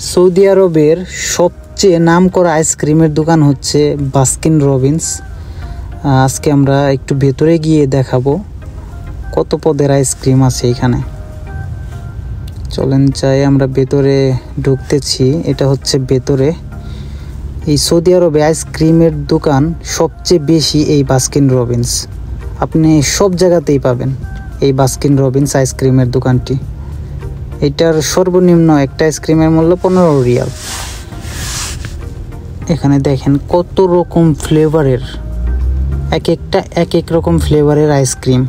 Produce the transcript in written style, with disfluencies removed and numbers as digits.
Saudi আরবের সবচেয়ে নামকরা আইসক্রিমের দোকান হচ্ছে বাস্কিন রবিন্স। আজকে আমরা একটু ভেতরে গিয়ে দেখাবো কত পদের আইসক্রিম আছে এখানে। চলেন চাই আমরা ভেতরে ঢুকতেছি। এটা হচ্ছে ভেতরে। এই সৌদি আরবে আইসক্রিমের দোকান সবচেয়ে বেশি এই বাস্কিন রবিন্স। আপনি সব জায়গাতেই পাবেন এই বাস্কিন রবিন্স আইসক্রিমের দোকানটি। এটার সর্বনিম্ন একটা আইসক্রিমের মূল্য 15 রিয়াল। এখানে দেখেন কত রকম ফ্লেভারের, এক এক রকম ফ্লেভারের আইসক্রিম।